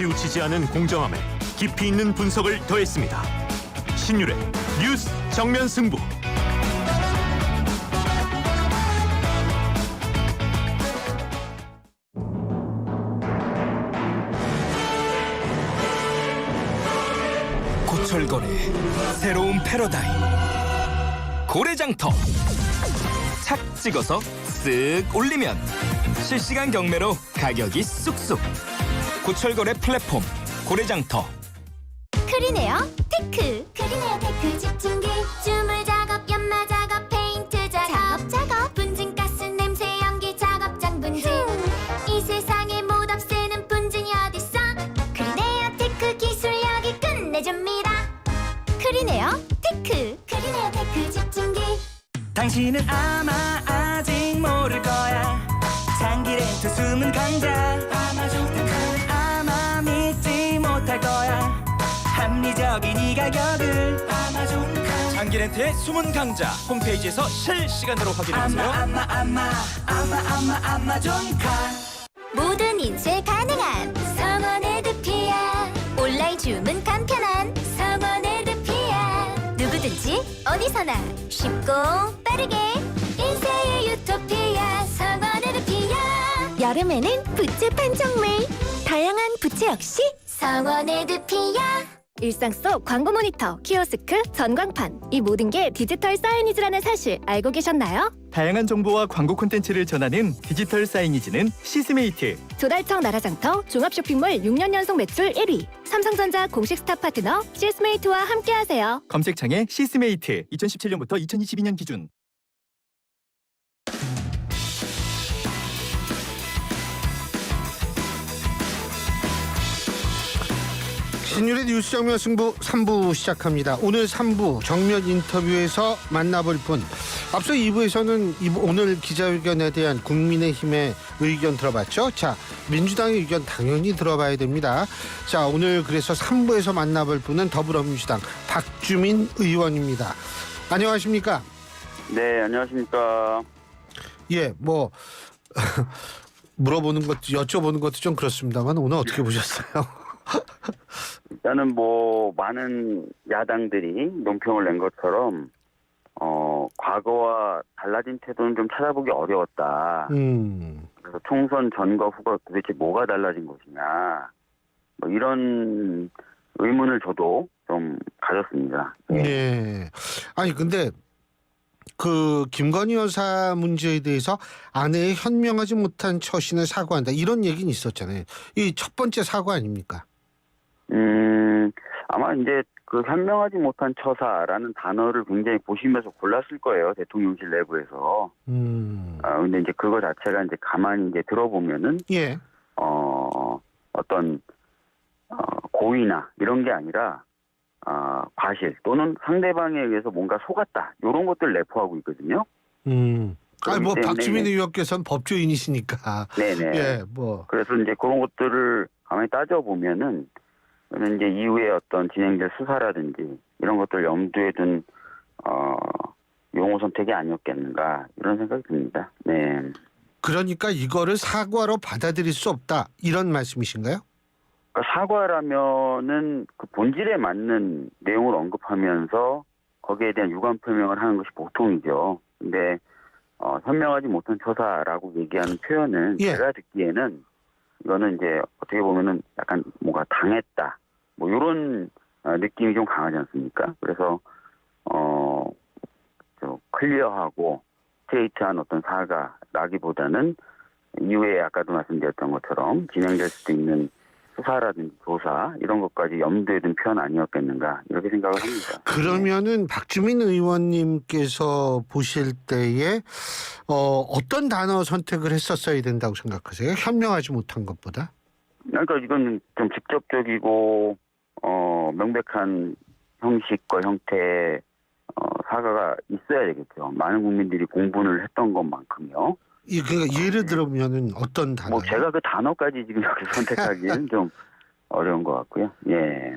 치우치지 않은 공정함에 깊이 있는 분석을 더했습니다. 신율의 뉴스 정면 승부. 고철거래 새로운 패러다임 고래장터. 착 찍어서 쓱 올리면 실시간 경매로 가격이 쑥쑥. 고철거래 플랫폼 고래장터. 크리네어 테크. 크리네어 테크 집중기. 주물 작업, 연마 작업, 페인트 작업, 분진가스, 냄새, 연기 작업장 분진. 이 세상에 못 없애는 분진이 어딨어. 크리네어 테크 기술력이 끝내줍니다. 크리네어 테크. 크리네어 테크 집중기. 당신은 아마 아직 모를 거야. 장기 렌트 숨은 강자. 아마존 아마 믿지 못할 거야. 합리적인 이 가격을. 아마존 장기 렌트의 숨은 강자 홈페이지에서 실시간으로 확인해보세요. 아마존 모든 인쇄 가능한 성원의 드피아. 온라인 주문 간편한 성원의 드피아. 누구든지 어디서나 쉽고 빠르게 인쇄의 유토피아. 성원의 드피아. 여름에는 부채 판촉물. 다양한 부채 역시 성원의 드피아. 일상 속 광고 모니터, 키오스크, 전광판, 이 모든 게 디지털 사이니지라는 사실 알고 계셨나요? 다양한 정보와 광고 콘텐츠를 전하는 디지털 사이니지는 시스메이트. 조달청 나라장터 종합쇼핑몰 6년 연속 매출 1위. 삼성전자 공식 스타 파트너 시스메이트와 함께하세요. 검색창에 시스메이트. 2017년부터 2022년 기준. 신율의 뉴스 정면 승부 3부 시작합니다. 오늘 3부 정면 인터뷰에서 만나볼 분. 앞서 2부에서는 오늘 기자회견에 대한 국민의힘의 의견 들어봤죠. 자, 민주당의 의견 당연히 들어봐야 됩니다. 자, 오늘 그래서 3부에서 만나볼 분은 더불어민주당 박주민 의원입니다. 안녕하십니까? 네, 안녕하십니까. 예, 뭐 물어보는 것도 여쭤보는 것도 좀 그렇습니다만 오늘 어떻게 보셨어요? 일단은 뭐 많은 야당들이 논평을 낸 것처럼 과거와 달라진 태도는 좀 찾아보기 어려웠다. 그래서 총선 전과 후가 도대체 뭐가 달라진 것이냐, 뭐 이런 의문을 저도 좀 가졌습니다. 네. 아니 근데 그 김건희 여사 문제에 대해서 아내의 현명하지 못한 처신을 사과한다 이런 얘기는 있었잖아요. 이 첫 번째 사과 아닙니까? 아마 이제 그 현명하지 못한 처사라는 단어를 굉장히 보시면서 골랐을 거예요, 대통령실 내부에서. 근데 이제 그거 자체가 이제 가만히 이제 들어보면은 예. 어떤 고의나 이런 게 아니라 과실 또는 상대방에 의해서 뭔가 속았다 이런 것들 내포하고 있거든요. 아니 뭐 때문에 박주민 의원께서는 법조인이시니까. 네네. 예, 뭐. 그래서 이제 그런 것들을 가만히 따져 보면은 이제 이후에 어떤 진행될 수사라든지 이런 것들 염두에 둔 용어 선택이 아니었겠는가 이런 생각이 듭니다. 네. 그러니까 이거를 사과로 받아들일 수 없다 이런 말씀이신가요? 그러니까 사과라면은 그 본질에 맞는 내용을 언급하면서 거기에 대한 유감 표명을 하는 것이 보통이죠. 근데 현명하지 못한 처사라고 얘기하는 표현은 예. 제가 듣기에는 이거는 이제 어떻게 보면은 약간 뭔가 당했다 뭐 이런 느낌이 좀 강하지 않습니까? 그래서 좀 클리어하고 스트레이트한 어떤 사과라기보다는 이후에 아까도 말씀드렸던 것처럼 진행될 수도 있는 수사라든지 조사 이런 것까지 염두에 둔 표현 아니었겠는가 이렇게 생각을 합니다. 그러면은 박주민 의원님께서 보실 때에 어떤 단어 선택을 했었어야 된다고 생각하세요? 현명하지 못한 것보다? 그러니까 이건 좀 직접적이고 명백한 형식과 형태의 사과가 있어야 되겠죠. 많은 국민들이 공분을 했던 것만큼요. 그러니까 예를 들면은 어떤 단어? 뭐 제가 그 단어까지 지금 여기서 선택하기는 좀 어려운 것 같고요. 예.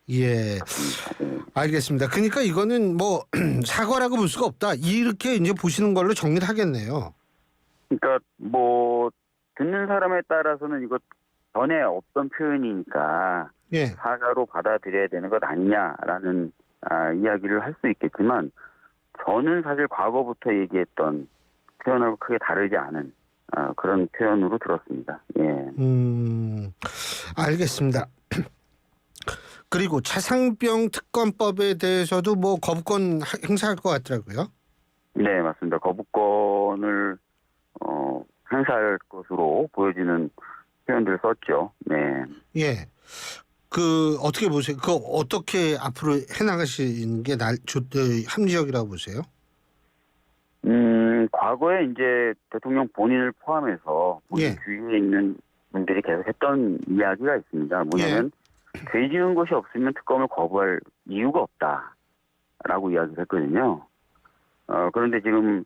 예. 알겠습니다. 그러니까 이거는 뭐 사과라고 볼 수가 없다. 이렇게 이제 보시는 걸로 정리를 하겠네요. 그러니까 뭐 듣는 사람에 따라서는 이거 전에 없던 표현이니까 예. 사과로 받아들여야 되는 것 아니냐라는 이야기를 할 수 있겠지만 저는 사실 과거부터 얘기했던 표현하고 크게 다르지 않은 그런 표현으로 들었습니다. 예. 알겠습니다. 그리고 차상병 특검법에 대해서도 뭐 거부권 행사할 것 같더라고요. 네, 맞습니다. 거부권을 행사할 것으로 보여지는 표현들을 썼죠. 네. 예. 그 어떻게 보세요? 그 어떻게 앞으로 해나가시는 게 합리적이라고 보세요? 과거에 이제 대통령 본인을 포함해서 본인 예. 주위에 있는 분들이 계속 했던 이야기가 있습니다. 뭐냐면 죄 지은 것이 없으면 특검을 거부할 이유가 없다라고 이야기를 했거든요. 그런데 지금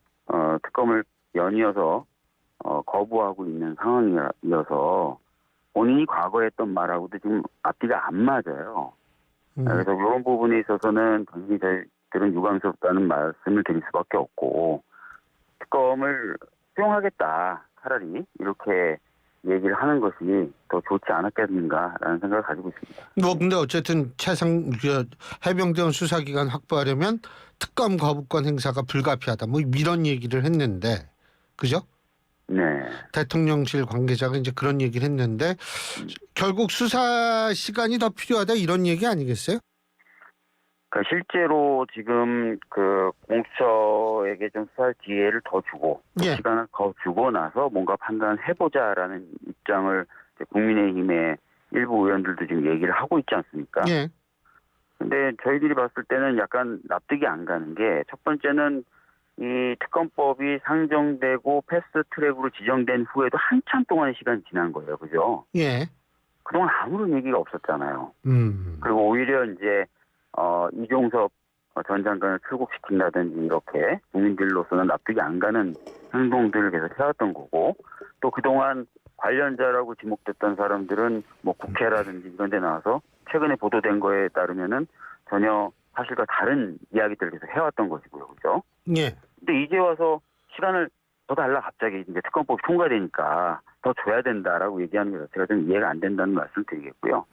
특검을 연이어서 거부하고 있는 상황이어서 본인이 과거에 했던 말하고도 지금 앞뒤가 안 맞아요. 그래서 이런 부분에 있어서는 당연히 저희들은 유감스럽다는 말씀을 드릴 수밖에 없고 특검을 수용하겠다 차라리 이렇게 얘기를 하는 것이 더 좋지 않았겠는가라는 생각을 가지고 있습니다. 뭐 근데 어쨌든 해병대원 수사기관 확보하려면 특검 거부권 행사가 불가피하다. 뭐 이런 얘기를 했는데 그죠? 네. 대통령실 관계자가 이제 그런 얘기를 했는데 결국 수사 시간이 더 필요하다 이런 얘기 아니겠어요? 그러니까 실제로 지금 그 공수처에게 좀 수사할 기회를 더 주고 예. 시간을 더 주고 나서 뭔가 판단을 해보자라는 입장을 이제 국민의힘의 일부 의원들도 지금 얘기를 하고 있지 않습니까? 예. 근데 저희들이 봤을 때는 약간 납득이 안 가는 게 첫 번째는 이 특검법이 상정되고 패스트트랙으로 지정된 후에도 한참 동안의 시간이 지난 거예요. 그죠? 예. 그동안 아무런 얘기가 없었잖아요. 그리고 오히려 이제 이종섭 전 장관을 출국시킨다든지 이렇게 국민들로서는 납득이 안 가는 행동들을 계속 해왔던 거고 또 그동안 관련자라고 지목됐던 사람들은 뭐 국회라든지 이런 데 나와서 최근에 보도된 거에 따르면은 전혀 사실과 다른 이야기들을 계속 해왔던 것이고요. 그죠? 예. 근데 이제 와서 시간을 더 달라 갑자기 이제 특검법이 통과되니까 더 줘야 된다라고 얘기하는 게 자체가 좀 이해가 안 된다는 말씀을 드리겠고요.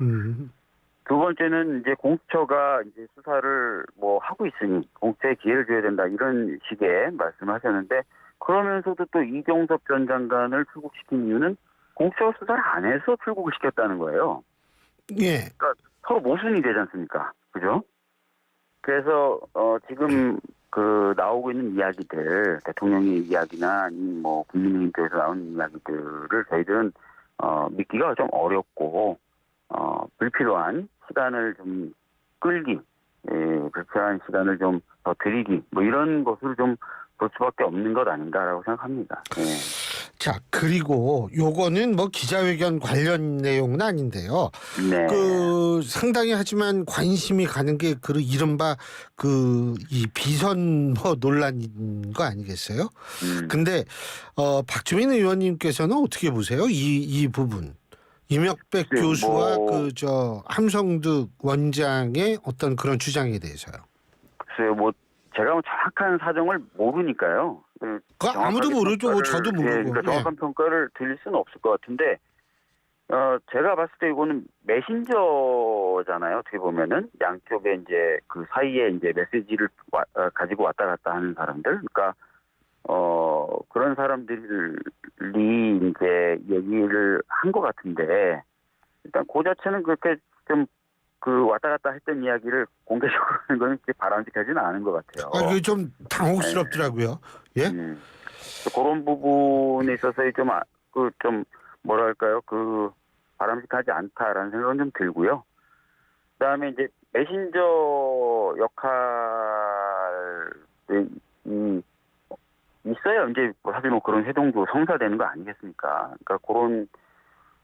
두 번째는 이제 공수처가 이제 수사를 뭐 하고 있으니 공수처에 기회를 줘야 된다 이런 식의 말씀을 하셨는데 그러면서도 또 이종섭 전 장관을 출국시킨 이유는 공수처가 수사를 안 해서 출국을 시켰다는 거예요. 예. 그러니까 서로 모순이 되지 않습니까? 그죠? 그래서 지금 그 나오고 있는 이야기들 대통령의 이야기나 아니면 뭐 국민의힘 쪽에서 나오는 이야기들을 저희들은 믿기가 좀 어렵고 불필요한 시간을 좀 끌기, 불필요한 시간을 좀 더 드리기 뭐 이런 것을 좀 볼 수밖에 없는 것 아닌가라고 생각합니다. 예. 자, 그리고 요거는 뭐 기자회견 관련 내용은 아닌데요. 네. 그 상당히 하지만 관심이 가는 게 그 이른바 그 이 비선 뭐 논란인 거 아니겠어요? 근데 박주민 의원님께서는 어떻게 보세요? 이 부분. 이명백 네, 교수와 뭐 그 함성득 원장의 어떤 그런 주장에 대해서요. 글쎄요, 뭐 제가 뭐 정확한 사정을 모르니까요. 그 아무도 모르죠. 뭐 저도 모르고. 그러니까 정확한 평가를 드릴 수는 없을 것 같은데, 제가 봤을 때 이거는 메신저잖아요. 어떻게 보면은 양쪽에 이제 그 사이에 이제 메시지를 가지고 왔다 갔다 하는 사람들, 그러니까 그런 사람들이 이제 얘기를 한 것 같은데, 일단 그 자체는 그렇게 좀 그 왔다 갔다 했던 이야기를 공개적으로 하는 건 그렇게 바람직하지는 않은 것 같아요. 그게 좀 당혹스럽더라고요. 예? 그런 부분에 있어서 좀 뭐랄까요, 그 바람직하지 않다라는 생각은 좀 들고요. 그다음에 이제 메신저 역할이 있어야 이제 사실 뭐 그런 회동도 성사되는 거 아니겠습니까? 그러니까 그런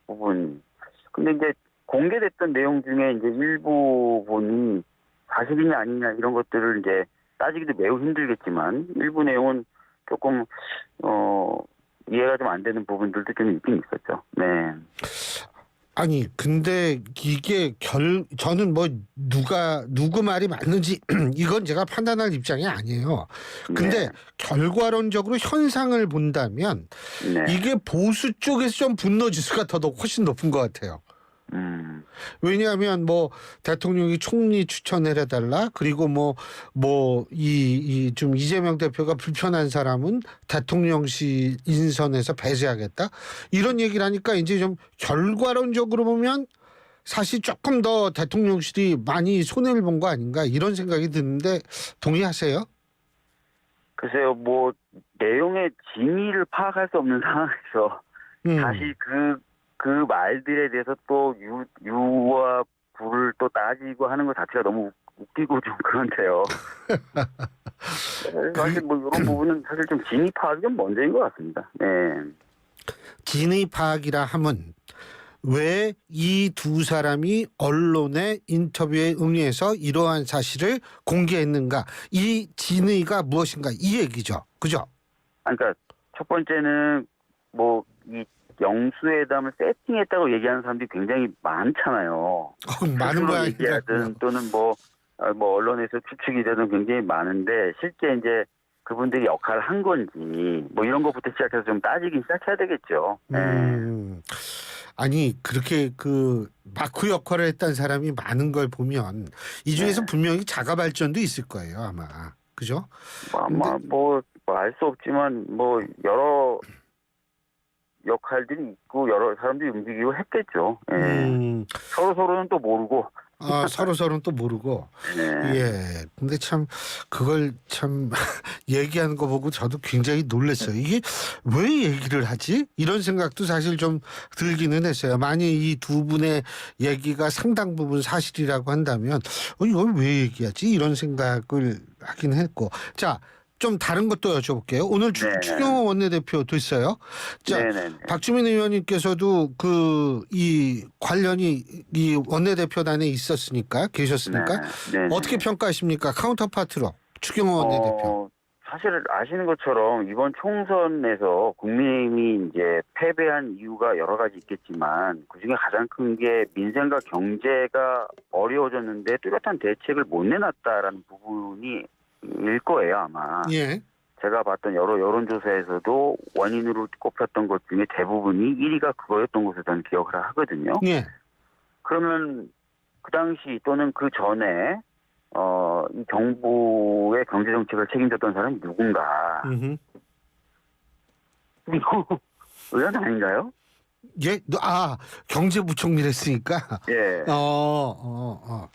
부분. 근데 이제 공개됐던 내용 중에 이제 일부분이 사실이냐 아니냐 이런 것들을 이제 따지기도 매우 힘들겠지만 일부 내용은 조금 이해가 좀 안 되는 부분들도 좀 있긴 있었죠. 네. 아니 근데 이게 저는 뭐 누구 말이 맞는지 이건 제가 판단할 입장이 아니에요. 근데 네. 결과론적으로 현상을 본다면 네. 이게 보수 쪽에서 좀 분노 지수가 훨씬 높은 것 같아요. 왜냐하면 뭐 대통령이 총리 추천을 해달라, 그리고 좀 이재명 대표가 불편한 사람은 대통령실 인선에서 배제하겠다, 이런 얘기를 하니까 이제 좀 결과론적으로 보면 사실 조금 더 대통령실이 많이 손해를 본 거 아닌가, 이런 생각이 드는데 동의하세요? 글쎄요, 뭐 내용의 진위를 파악할 수 없는 상황에서 다시 그 말들에 대해서 또 유와 부를 또 따지고 하는 것 자체가 너무 웃기고 좀 그런데요. 사실 뭐 이런 부분은 사실 좀 진위 파악이 좀 먼저인 것 같습니다. 네. 진의 파악이라 함은 왜 이 두 사람이 언론의 인터뷰에 응해서 이러한 사실을 공개했는가, 이 진의가 무엇인가, 이 얘기죠. 그죠? 그러니까 첫 번째는 뭐 이 영수회담을 세팅했다고 얘기하는 사람들이 굉장히 많잖아요. 많은 모양이라고요. 얘기하든 또는 뭐 언론에서 추측이 되든 굉장히 많은데, 실제 이제 그분들이 역할을 한 건지 뭐 이런 것부터 시작해서 좀 따지기 시작해야 되겠죠. 아니 그렇게 그 마크 역할을 했던 사람이 많은 걸 보면 이 중에서 분명히 자가 발전도 있을 거예요, 아마. 그죠? 아마 뭐 알 수 없지만 뭐 여러 역할들이 있고 여러 사람들이 움직이고 했겠죠. 서로는 또 모르고. 서로는 또 모르고. 네. 예. 근데 참 그걸 참 얘기하는 거 보고 저도 굉장히 놀랐어요. 이게 왜 얘기를 하지? 이런 생각도 사실 좀 들기는 했어요. 만약 이 두 분의 얘기가 상당 부분 사실이라고 한다면 이걸 왜 얘기하지? 이런 생각을 하긴 했고. 자, 좀 다른 것도 여쭤볼게요. 오늘 추경호 원내대표 됐어요. 자, 박주민 의원님께서도 이 관련이 이 원내대표단에 계셨으니까 어떻게 평가하십니까? 카운터파트로 추경호 원내대표. 사실 아시는 것처럼 이번 총선에서 국민의힘이 이제 패배한 이유가 여러 가지 있겠지만 그중에 가장 큰 게 민생과 경제가 어려워졌는데 뚜렷한 대책을 못 내놨다라는 부분이 일 거예요, 아마. 예. 제가 봤던 여러 여론조사에서도 원인으로 꼽혔던 것 중에 대부분이 1위가 그거였던 것으로 저는 기억을 하거든요. 예. 그러면 그 당시 또는 그 전에 이 정부의 경제정책을 책임졌던 사람이 누군가. 이거 의원 아닌가요? 예, 경제부총리를 했으니까. 예.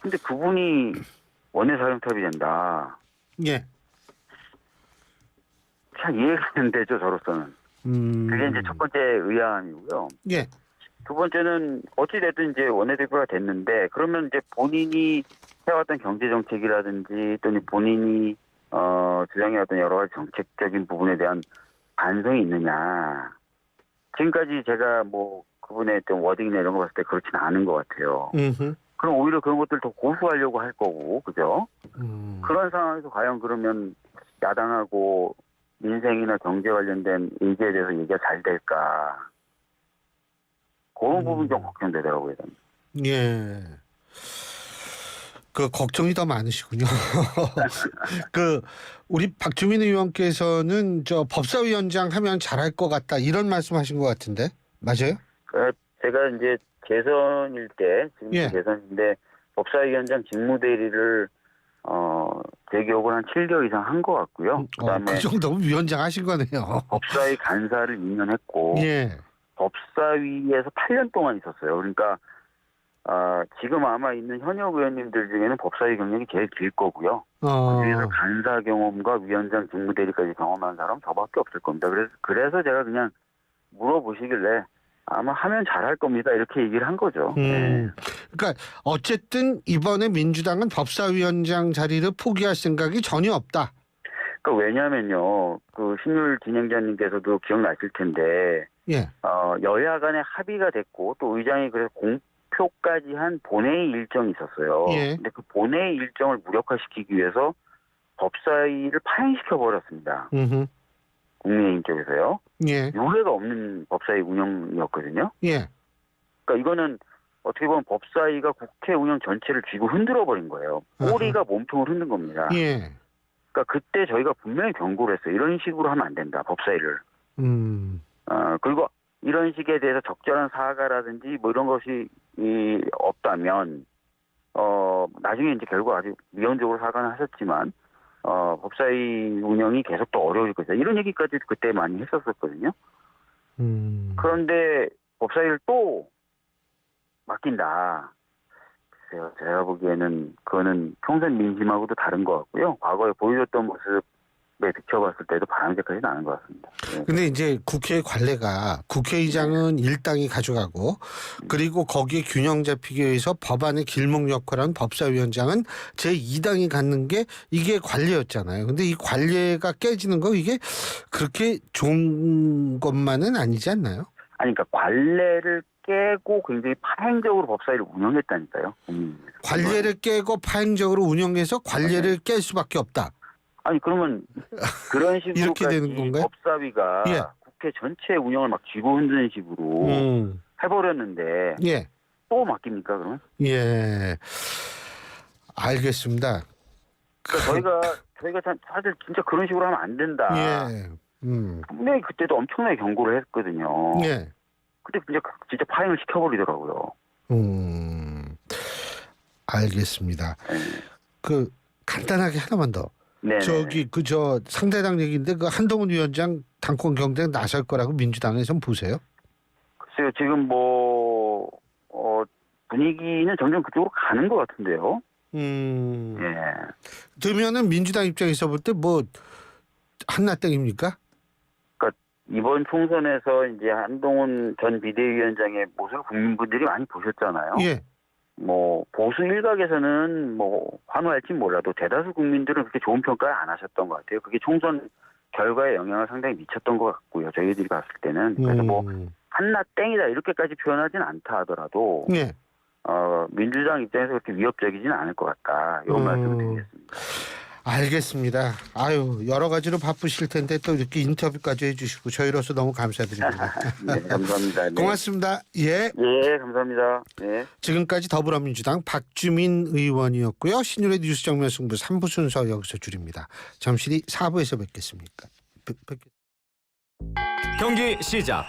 근데 그분이 원내사령탑이 된다. 예. 참 이해가 안 되죠, 저로서는. 그게 이제 첫 번째 의아함이고요. 예. 두 번째는 어찌됐든 이제 원내대표가 됐는데, 그러면 이제 본인이 해왔던 경제정책이라든지 또는 본인이 주장해왔던 여러 가지 정책적인 부분에 대한 반성이 있느냐. 지금까지 제가 뭐 그분의 좀 워딩이나 이런 거 봤을 때 그렇지는 않은 것 같아요. 그럼 오히려 그런 것들 더 고수하려고 할 거고, 그죠? 그런 상황에서 과연 그러면 야당하고 민생이나 경제 관련된 의제에 대해서 얘기가 잘 될까? 그런 부분이 좀 걱정되더라고요. 예. 그 걱정이 더 많으시군요. 우리 박주민 의원께서는 법사위원장 하면 잘할 것 같다, 이런 말씀하신 것 같은데 맞아요? 제가 이제 대선일 때, 지금 대선인데 법사위원장 직무대리를 제 기억으로 한 7개월 이상 한 것 같고요. 그다음에 그 정도면 위원장 하신 거네요. 법사위 간사를 2년 했고, 법사위에서 8년 동안 있었어요. 그러니까 지금 아마 있는 현역 의원님들 중에는 법사위 경력이 제일 길 거고요. 그래서 간사 경험과 위원장 직무대리까지 경험한 사람 저밖에 없을 겁니다. 그래서 제가 그냥 물어보시길래 아마 하면 잘할 겁니다, 이렇게 얘기를 한 거죠. 그러니까 어쨌든 이번에 민주당은 법사위원장 자리를 포기할 생각이 전혀 없다. 그러니까 왜냐하면요, 그 신율 진행자님께서도 기억나실 텐데, 여야 간에 합의가 됐고 또 의장이 그래서 공표까지 한 본회의 일정이 있었어요. 근데 그 본회의 일정을 무력화시키기 위해서 법사위를 파행시켜 버렸습니다. 국민의힘 쪽에서요. 유례가 없는 법사위 운영이었거든요. 그러니까 이거는 어떻게 보면 법사위가 국회 운영 전체를 쥐고 흔들어 버린 거예요. 꼬리가 몸통을 흔든 겁니다. 예. 그러니까 그때 저희가 분명히 경고를 했어요. 이런 식으로 하면 안 된다. 법사위를. 그리고 이런 식에 대해서 적절한 사과라든지 뭐 이런 것이 없다면 나중에 이제 결국 아주 미온적으로 사과는 하셨지만 법사위 운영이 계속 또 어려울 것이다. 이런 얘기까지 그때 많이 했었었거든요. 그런데 법사위를 또 맡긴다. 글쎄요, 제가 보기에는 그거는 평생 민심하고도 다른 것 같고요. 과거에 보여줬던 모습에 비춰봤을 때도 바람직하지는 않은 것 같습니다. 네. 근데 이제 국회 관례가 국회의장은 일당이 가져가고 그리고 거기에 균형 잡히기 위해서 법안의 길목 역할한 법사위원장은 제2당이 갖는 게 이게 관례였잖아요. 근데 이 관례가 깨지는 거 이게 그렇게 좋은 것만은 아니지 않나요? 아니, 그러니까 관례를 깨고 굉장히 파행적으로 법사위를 운영했다니까요. 관례를 깨고 파행적으로 운영해서 관례를 깰 수밖에 없다. 아니, 그러면 그런 식으로까지 이렇게 되는 건가요? 법사위가 예. 국회 전체 운영을 막 쥐고 흔드는 식으로 해버렸는데 예. 또 맡깁니까 그러면? 예. 알겠습니다. 그러니까 저희가 사실 진짜 그런 식으로 하면 안 된다. 예. 분명히 그때도 엄청나게 경고를 했거든요. 예. 근데 진짜 파행을 시켜버리더라고요. 알겠습니다. 그 간단하게 하나만 더. 네. 저기 저 상대당 얘기인데 그 한동훈 위원장 당권 경쟁 나설 거라고 민주당에선 보세요? 글쎄요, 지금 분위기는 점점 그쪽으로 가는 것 같은데요. 예. 되면은 민주당 입장에서 볼 때 뭐 한나땡입니까? 그러니까 이번 총선에서 이제 한동훈 전 비대위원장의 모습을 국민분들이 많이 보셨잖아요. 예. 뭐 보수 일각에서는 뭐 환호할지 몰라도 대다수 국민들은 그렇게 좋은 평가를 안 하셨던 것 같아요. 그게 총선 결과에 영향을 상당히 미쳤던 것 같고요. 저희들이 봤을 때는. 그래서 뭐 한나 땡이다 이렇게까지 표현하지는 않다 하더라도 예. 민주당 입장에서 그렇게 위협적이지는 않을 것 같다. 이런 말씀을 드리겠습니다. 알겠습니다. 아유 여러 가지로 바쁘실 텐데 또 이렇게 인터뷰까지 해주시고 저희로서 너무 감사드립니다. 네, 감사합니다. 네. 고맙습니다. 예. 예, 감사합니다. 네. 지금까지 더불어민주당 박주민 의원이었고요. 신율의 뉴스 정면 승부 3부 순서 여기서 줄입니다. 잠시 뒤 4부에서 뵙겠습니다. 경기 시작.